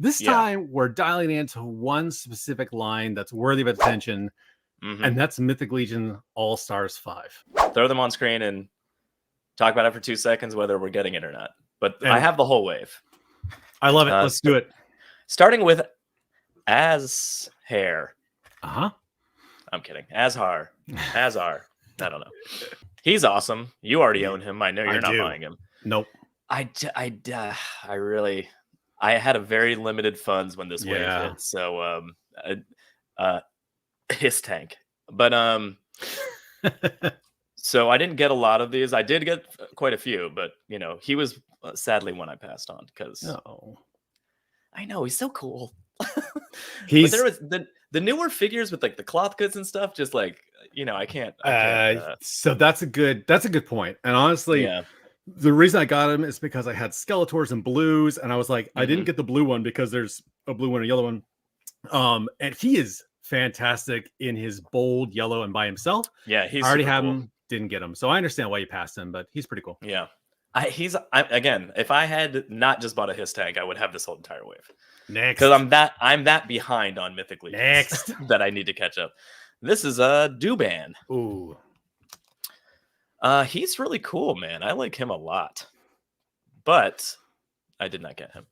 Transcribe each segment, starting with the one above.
This time we're dialing into one specific line that's worthy of attention, and that's Mythic Legion All-Stars 5. Throw them on screen and talk about it for 2 seconds, whether we're getting it or not. But I have the whole wave. I love it. Let's do it. Starting with Azhar. I'm kidding. Azhar. I don't know. He's awesome. You already own him. I know you're not buying him. Nope. I had a very limited funds when this wave hit. So his tank. But so I didn't get a lot of these. I did get quite a few, but he was sadly one I passed on because I know he's so cool. But there was the newer figures with like the cloth goods and stuff, just like I can't so that's a good point. And honestly, the reason I got him is because I had Skeletors and blues, and I was like, I didn't get the blue one because there's a blue one and a yellow one. And he is fantastic in his bold yellow and by himself. Yeah, he's I already have him, didn't get him. So I understand why you passed him, but he's pretty cool. Yeah. Again, if I had not just bought a his tank, I would have this whole entire wave. Next. Because I'm that behind on Mythic Legion. Next. That I need to catch up. This is a Duban. Ooh. He's really cool, man. I like him a lot. But I did not get him.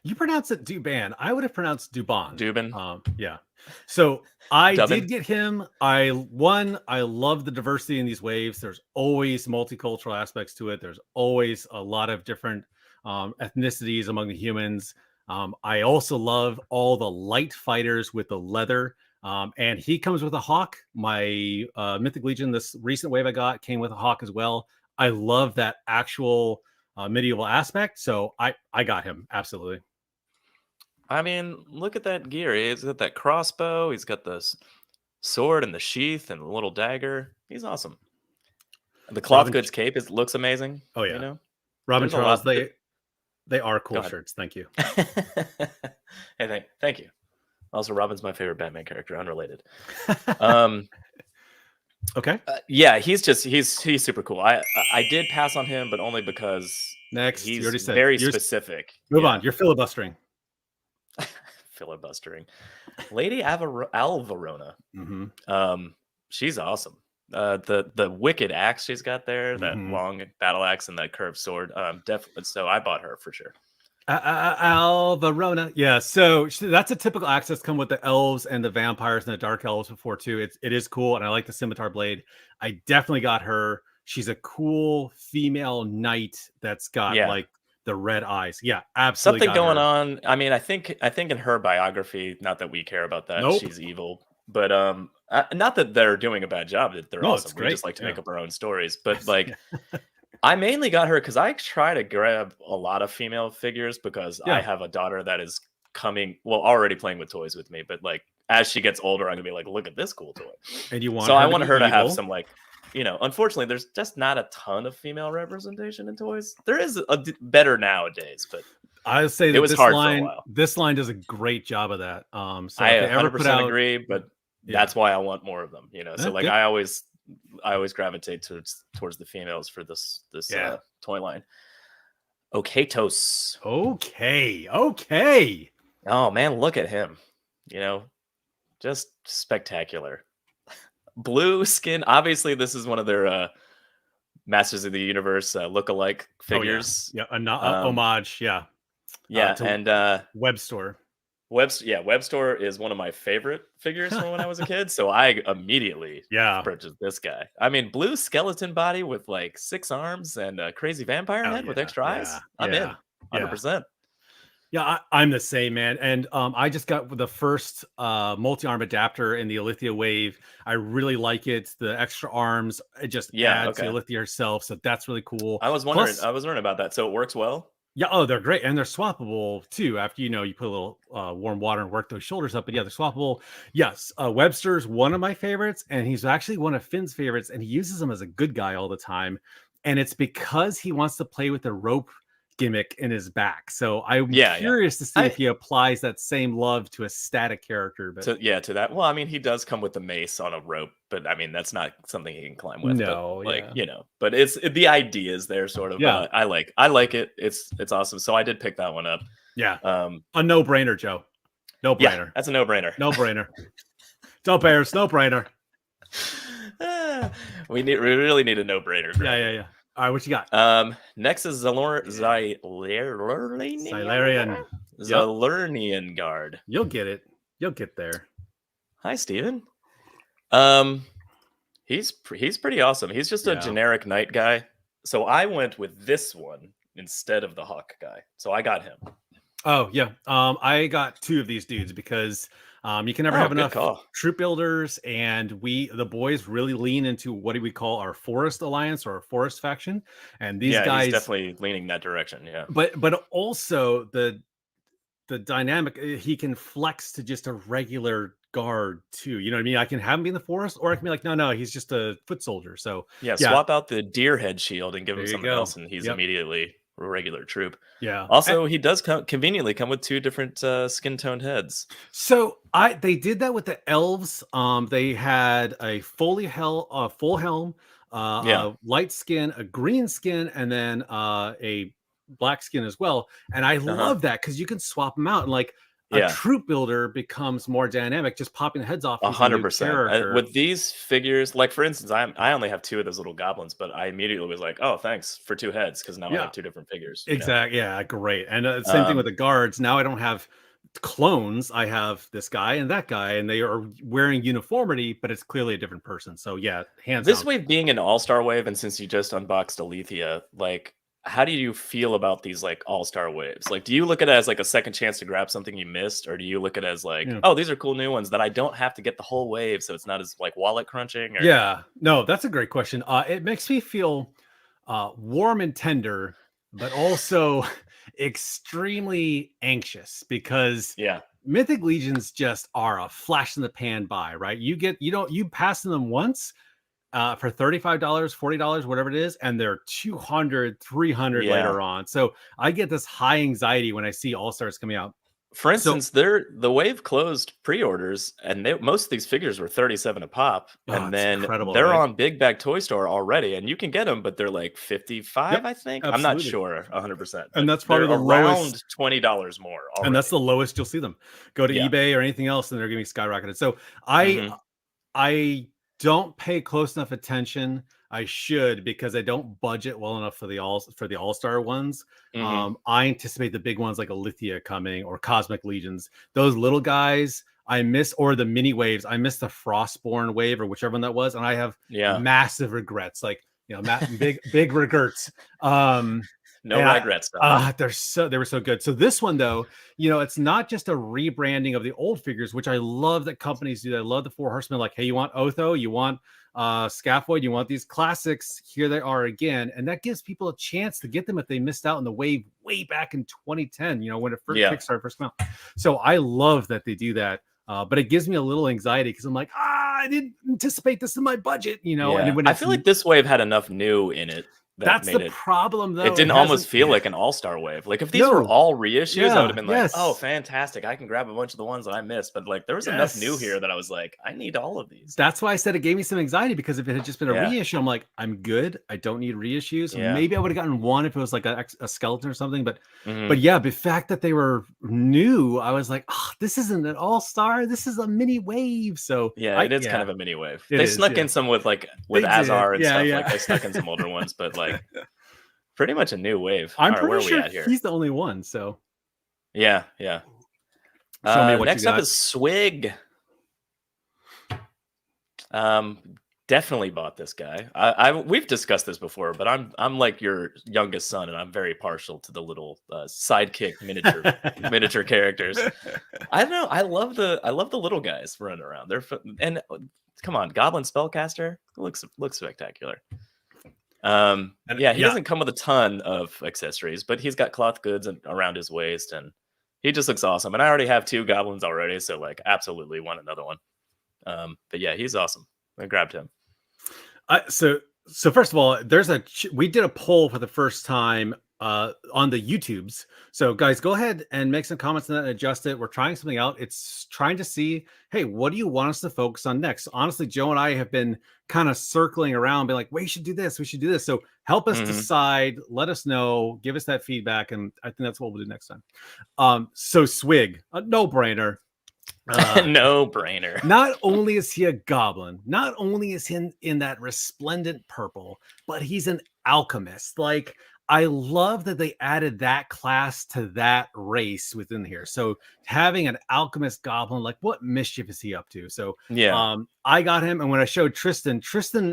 You pronounce it Duban. I would have pronounced Duban. Dubin. Yeah. So I did get him. I love the diversity in these waves. There's always multicultural aspects to it. There's always a lot of different ethnicities among the humans. I also love all the light fighters with the leather. And he comes with a hawk. My Mythic Legion, this recent wave I got, came with a hawk as well. I love that actual medieval aspect. So I got him. Absolutely. I mean, look at that gear. He's got that crossbow. He's got the sword and the sheath and the little dagger. He's awesome. The cloth goods cape looks amazing. Oh, yeah. Robin Charles, they are cool shirts. Thank you. Hey, thank you. Also, Robin's my favorite Batman character, unrelated. Okay. Yeah, he's super cool. I did pass on him, but only because he's you already said very specific. Move on. You're filibustering. Filibustering. Lady Alvarona. She's awesome. The wicked axe she's got there, that long battle axe and that curved sword. Definitely. So I bought her for sure. Alvarona. Yeah, so that's a typical axe that's come with the elves and the vampires and the dark elves before too. It is cool, and I like the scimitar blade. I definitely got her. She's a cool female knight that's got like the red eyes. Yeah, absolutely. Something going on. I mean, I think in her biography, not that we care about that, she's evil, but not that they're doing a bad job. That they're awesome. We just like to make up our own stories, but like. I mainly got her because I try to grab a lot of female figures because I have a daughter that is already playing with toys with me. But like as she gets older, I'm gonna be like, look at this cool toy. And you want? So I want her to have some like, unfortunately, there's just not a ton of female representation in toys. There is better nowadays, but I say that it was hard for a while. This line does a great job of that. So I 100% agree, but that's why I want more of them. So like I always gravitate towards the females for this toy line. Okatos. Okay. Oh man, look at him. Just spectacular. Blue skin. Obviously, this is one of their Masters of the Universe look-alike figures. Homage. Yeah. And Web Store. Web Store is one of my favorite figures from when I was a kid, so I immediately purchased this guy. I mean, blue skeleton body with like 6 arms and a crazy vampire head with extra eyes. I'm in 100%. Yeah, I'm the same, man. And I just got the first multi-arm adapter in the Alithia wave. I really like it. The extra arms, it just adds to Alithia herself, so that's really cool. I was wondering about that. So it works well. Yeah, they're great, and they're swappable too. After you put a little warm water and work those shoulders up. But yeah, they're swappable. Yes, Webster's one of my favorites, and he's actually one of Finn's favorites, and he uses them as a good guy all the time. And it's because he wants to play with the rope gimmick in his back. So I'm curious to see if he applies that same love to a static character. But to that. Well, I mean, he does come with the mace on a rope, but I mean, that's not something he can climb with. No, but but the idea is there sort of. Yeah. I like it. It's awesome. So I did pick that one up. Yeah, a no-brainer, Joe. No-brainer. Yeah, that's a no-brainer. No-brainer. No bears, no-brainer. We really need a no-brainer. Yeah. All right, what you got? Next is Zylurnian Guard. You'll get it. You'll get there. Hi, Steven. He's pretty awesome. He's just a generic knight guy. So I went with this one instead of the hawk guy. So I got him. Oh yeah. I got 2 of these dudes because you can never have enough troop builders, and the boys really lean into what do we call our forest alliance or our forest faction, and these guys he's definitely leaning that direction. Yeah, but also the dynamic, he can flex to just a regular guard too. You know what I mean? I can have him be in the forest, or I can be like, no, he's just a foot soldier. So swap out the deer head shield and give him something else, and he's immediately a regular troop. Yeah. Also, he does conveniently come with 2 different skin toned heads. So they did that with the elves. They had a full helm, a light skin, a green skin, and then a black skin as well. And I love that because you can swap them out, and like a troop builder becomes more dynamic, just popping the heads off. 100%. With these figures, like for instance, I only have 2 of those little goblins, but I immediately was like, oh, thanks for 2 heads, because now I have 2 different figures. Exactly. Yeah, great. And same thing with the guards. Now I don't have clones. I have this guy and that guy, and they are wearing uniformity, but it's clearly a different person. So yeah, hands this down. wave being an all-star wave, and since you just unboxed Alethea, like, how do you feel about these like all-star waves? Like, do you look at it as like a second chance to grab something you missed, or do you look at it as like, oh, these are cool new ones that I don't have to get the whole wave, so it's not as like wallet crunching? Yeah, no, that's a great question. It makes me feel warm and tender, but also extremely anxious, because Mythic Legions just are a flash in the pan buy, right? You pass them once for $35, $40, whatever it is, and they're $200, $300 later on. So I get this high anxiety when I see All-Stars coming out. For instance, the wave closed pre-orders, and most of these figures were $37 a pop, and then they're on Big Bag Toy Store already, and you can get them, but they're like $55, I think. Absolutely. I'm not sure 100%, and that's probably the lowest, $20 more already. And that's the lowest you'll see them. Go to eBay or anything else, and they're getting skyrocketed. So I don't pay close enough attention. I should, because I don't budget well enough for the all-star ones. I anticipate the big ones like Alethea coming, or Cosmic Legions. Those little guys I miss, or the mini waves. I missed the Frostborn wave, or whichever one that was, and I have massive regrets. Like, big regrets. No regrets. They were so good. So this one, though, it's not just a rebranding of the old figures, which I love that companies do. I love the Four Horsemen. Like, hey, you want Otho? You want Scaphoid? You want these classics? Here they are again. And that gives people a chance to get them if they missed out on the wave way back in 2010, when it Kickstarter first came out. So I love that they do that. But it gives me a little anxiety, because I'm like, I didn't anticipate this in my budget, And when I feel like this wave had enough new in it. That's the problem, though. It didn't almost feel like an all-star wave. Like, if these were all reissues, I would have been like, oh, fantastic, I can grab a bunch of the ones that I missed. But like, there was enough new here that I was like, I need all of these. That's why I said it gave me some anxiety, because if it had just been a reissue, I'm like, I'm good. I don't need reissues. Maybe I would have gotten one if it was like a skeleton or something. But the fact that they were new, I was like, oh, this isn't an all-star. This is a mini wave. So it is kind of a mini wave. They snuck in some with Azar and stuff. Like, they snuck in some older ones, but like, pretty much a new wave. I'm pretty sure he's the only one. So yeah. Show me what next up is Swig. Definitely bought this guy. We've discussed this before, but I'm like your youngest son, and I'm very partial to the little sidekick miniature characters. I don't know. I love the little guys running around. They're and come on, Goblin Spellcaster looks spectacular. He doesn't come with a ton of accessories, but he's got cloth goods around his waist, and he just looks awesome. And I already have 2 goblins already, so like, absolutely want another one. But yeah, he's awesome. I grabbed him. So first of all, we did a poll for the first time on the YouTubes. So guys, go ahead and make some comments on that and adjust it. We're trying something out. It's trying to see, hey, what do you want us to focus on next? Honestly, Joe and I have been kind of circling around, being like, we should do this, we should do this. So help us decide, let us know, give us that feedback, and I think that's what we'll do next time. So Swig, a no-brainer. No brainer. Not only is he a goblin, not only is he in that resplendent purple, but he's an alchemist. Like, I love that they added that class to that race within here. So having an alchemist goblin, like, what mischief is he up to? So yeah, I got him, and when I showed Tristan,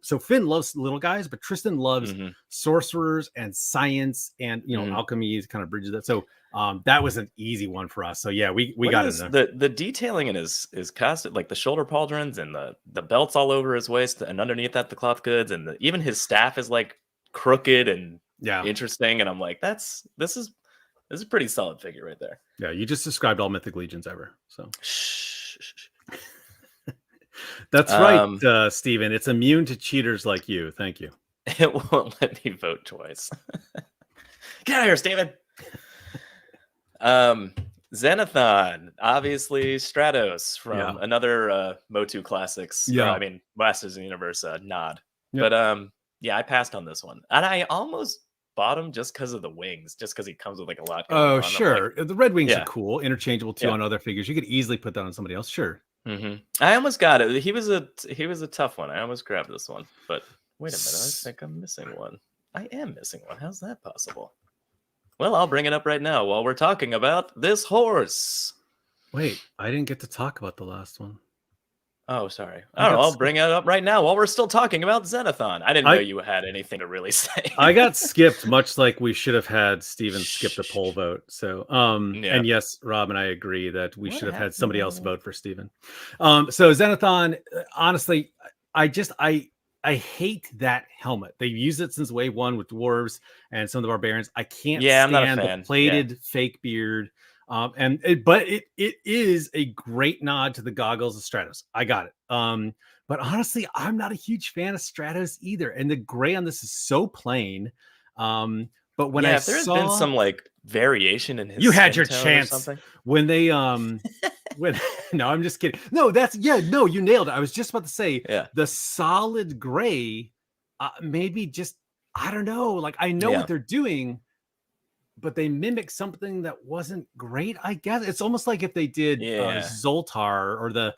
so Finn loves little guys, but Tristan loves sorcerers and science, and alchemy kind of bridges that. So that was an easy one for us. So yeah, we got it. The detailing in his costume, like the shoulder pauldrons and the belts all over his waist, and underneath that the cloth goods, and even his staff is like crooked and interesting. And I'm like, this is a pretty solid figure right there. Yeah, you just described all Mythic Legions ever. So that's right, Steven. It's immune to cheaters like you. Thank you. It won't let me vote twice. Get out of here, Steven. Xenothon, obviously Stratos from another Motu Classics. I mean, Masters of the Universe nod. Yep. But yeah, I passed on this one, and I almost bought him just because of the wings, just because he comes with like a lot. Oh, sure. Like, the red wings are cool, interchangeable too on other figures. You could easily put that on somebody else. Sure. I almost got it. He was a tough one. I almost grabbed this one, but wait a minute. I think I'm missing one. I am missing one. How's that possible? Well, I'll bring it up right now while we're talking about this horse. Wait, I didn't get to talk about the last one. Oh, sorry. I'll bring it up right now while we're still talking about Xenothon. I didn't know you had anything to really say. I got skipped, much like we should have had Steven skip the poll vote. So, and yes, Rob and I agree that we should have had somebody else vote for Steven. So Xenothon, honestly, I hate that helmet. They've used it since wave 1 with dwarves and some of the barbarians. I can't stand the plated fake beard. But it is a great nod to the goggles of Stratos. I got it. But honestly, I'm not a huge fan of Stratos either. And the gray on this is so plain. But when I if there saw had been some like variation in his, you had your chance when they when no, I'm just kidding. No, you nailed it. I was just about to say the solid gray made me just, I don't know, like I know what they're doing, but they mimic something that wasn't great. I guess it's almost like if they did Zoltar or the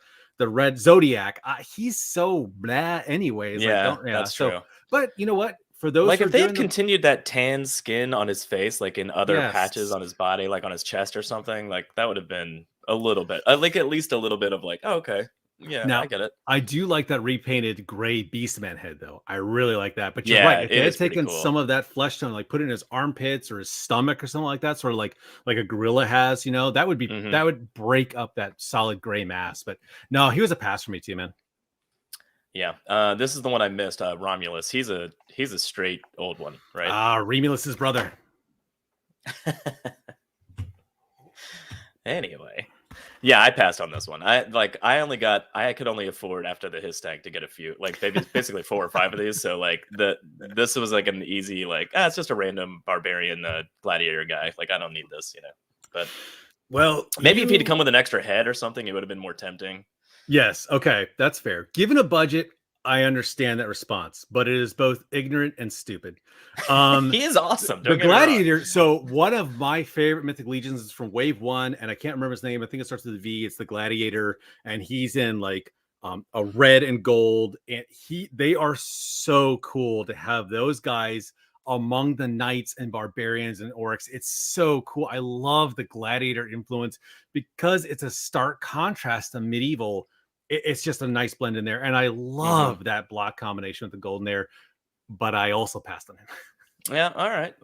red Zodiac. He's so blah anyways. That's true. But you know what? For those, like if they had continued that tan skin on his face, like in other patches on his body, like on his chest or something, like that would have been a little bit, like at least a little bit of like, oh, okay. Yeah, now, I get it. I do like that repainted gray Beastman head, though. I really like that. But you're right. If they had taken some of that flesh tone, like put it in his armpits or his stomach or something like that, sort of like a gorilla has, that would be that would break up that solid gray mass. But no, he was a pass for me too, man. Yeah, this is the one I missed. Romulus. He's a straight old one, right? Remulus's brother. Anyway. Yeah, I passed on this one. I could only afford after the his tag to get a few, like basically 4 or 5 of these. So like this was like an easy, like, it's just a random barbarian gladiator guy. Like I don't need this, But maybe if he'd come with an extra head or something, it would have been more tempting. Yes, okay, that's fair. Given a budget, I understand that response, but it is both ignorant and stupid. He is awesome. The gladiator. So one of my favorite Mythic Legions is from Wave 1, and I can't remember his name. I think it starts with a V. It's the gladiator, and he's in like a red and gold, and they are so cool to have those guys among the knights and barbarians and orcs. It's so cool. I love the gladiator influence because it's a stark contrast to medieval. It's just a nice blend in there, and I love that block combination with the golden there. But I also passed on him. Yeah, all right.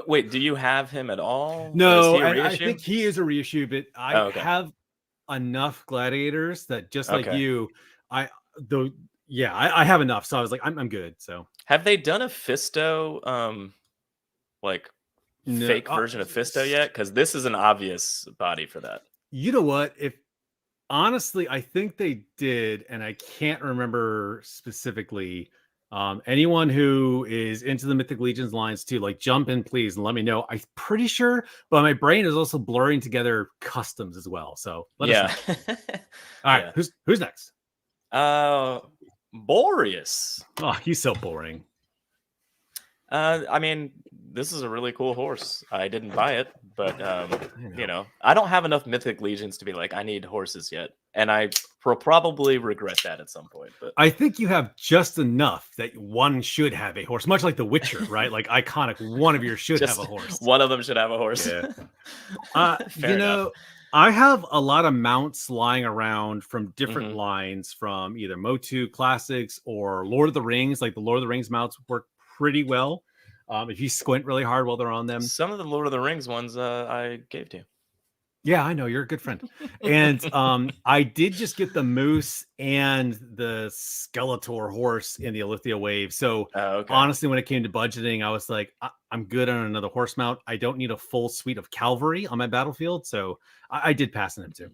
Wait, do you have him at all? No, I think he is a reissue, but I have enough gladiators that just like you, I have enough. So I was like, I'm good. So have they done a Fisto fake version of Fisto yet? Because this is an obvious body for that. You know what? Honestly, I think they did, and I can't remember specifically. Anyone who is into the Mythic Legions lines too, like jump in please and let me know. I'm pretty sure, but my brain is also blurring together customs as well. So let us know. All right, who's next? Boreas. Oh, he's so boring. I mean, this is a really cool horse. I didn't buy it, but you know, I don't have enough Mythic Legions to be like, I need horses yet, and I will probably regret that at some point. But I think you have just enough that one should have a horse, much like The Witcher, right? Like iconic, one of yours should have a horse. One of them should have a horse. Yeah. You know, I have a lot of mounts lying around from different lines, from either Motu Classics or Lord of the Rings. Like the Lord of the Rings mounts work pretty well if you squint really hard while they're on them. Some of the Lord of the Rings ones I gave to you. Yeah, I know, you're a good friend. And I did just get the Moose and the Skeletor horse in the Alithia wave. So honestly, when it came to budgeting, I was like, I'm good on another horse mount. I don't need a full suite of cavalry on my battlefield. So I did pass on him too.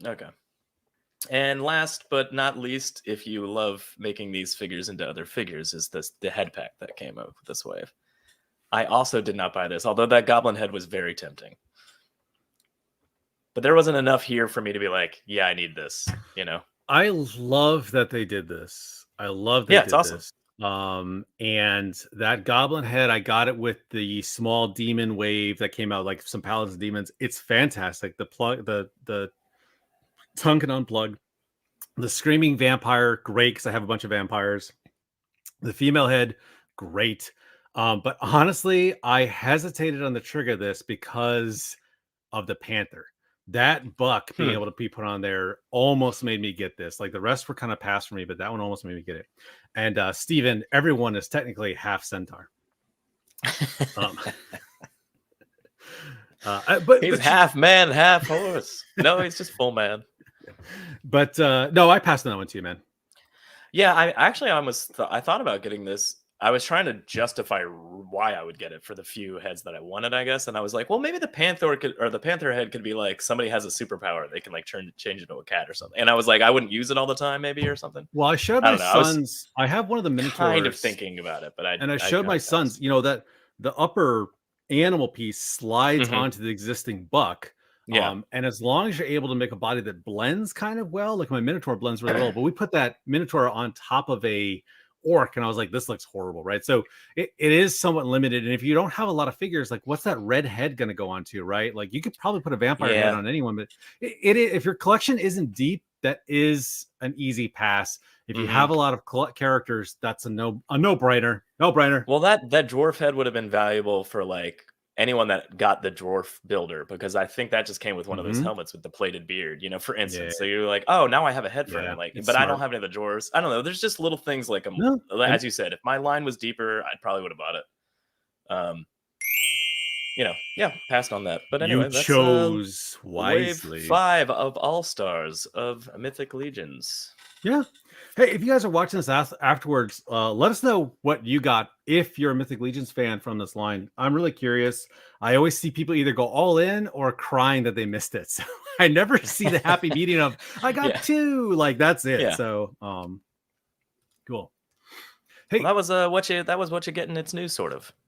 Okay. And last but not least, if you love making these figures into other figures, is the head pack that came out with this wave. I also did not buy this, although that goblin head was very tempting. But there wasn't enough here for me to be like, yeah, I need this, you know? I love that they did this. I love that it's awesome. this. And that goblin head, I got it with the small demon wave that came out, like some paladins and demons. It's fantastic. The tongue can unplug. The screaming vampire, great, because I have a bunch of vampires. The female head, great. But honestly, I hesitated on the trigger of this because of the panther. That buck being able to be put on there almost made me get this. Like the rest were kind of passed for me, but that one almost made me get it. And Steven, everyone is technically half centaur. But he's half man, half horse. No, he's just full man. But no, I passed on that one to you, man. Yeah, I thought about getting this. I was trying to justify why I would get it for the few heads that I wanted, I guess. And I was like, well, maybe the panther head could be like somebody has a superpower. They can like change it into a cat or something. And I was like, I wouldn't use it all the time, maybe, or something. Well, I showed my sons. I have one of the minotaurs. Kind of thinking about it, but I showed my sons, you know, that the upper animal piece slides onto the existing buck. Yeah. And as long as you're able to make a body that blends kind of well, like my minotaur blends really well, but we put that minotaur on top of a orc and I was like, this looks horrible, right? So it is somewhat limited. And if you don't have a lot of figures, like what's that red head going to go onto, right? Like you could probably put a vampire head on anyone, but if your collection isn't deep, that is an easy pass. If you have a lot of characters, that's a no-brainer. Well, that dwarf head would have been valuable for like anyone that got the dwarf builder, because I think that just came with one of those helmets with the plated beard, you know, for instance. So you're like, oh, now I have a head for him. Like, but smart. I don't have any of the dwarves. I don't know. There's just little things like as you said, if my line was deeper, I probably would have bought it. You know, passed on that. But anyway, you chose wisely. Wave 5 of All Stars of Mythic Legions. Yeah. Hey, if you guys are watching this afterwards, let us know what you got if you're a Mythic Legions fan from this line. I'm really curious. I always see people either go all in or crying that they missed it. So I never see the happy medium of I got 2. Like that's it. Yeah. So cool. Hey, well, that was Whatcha Getting its news, sort of.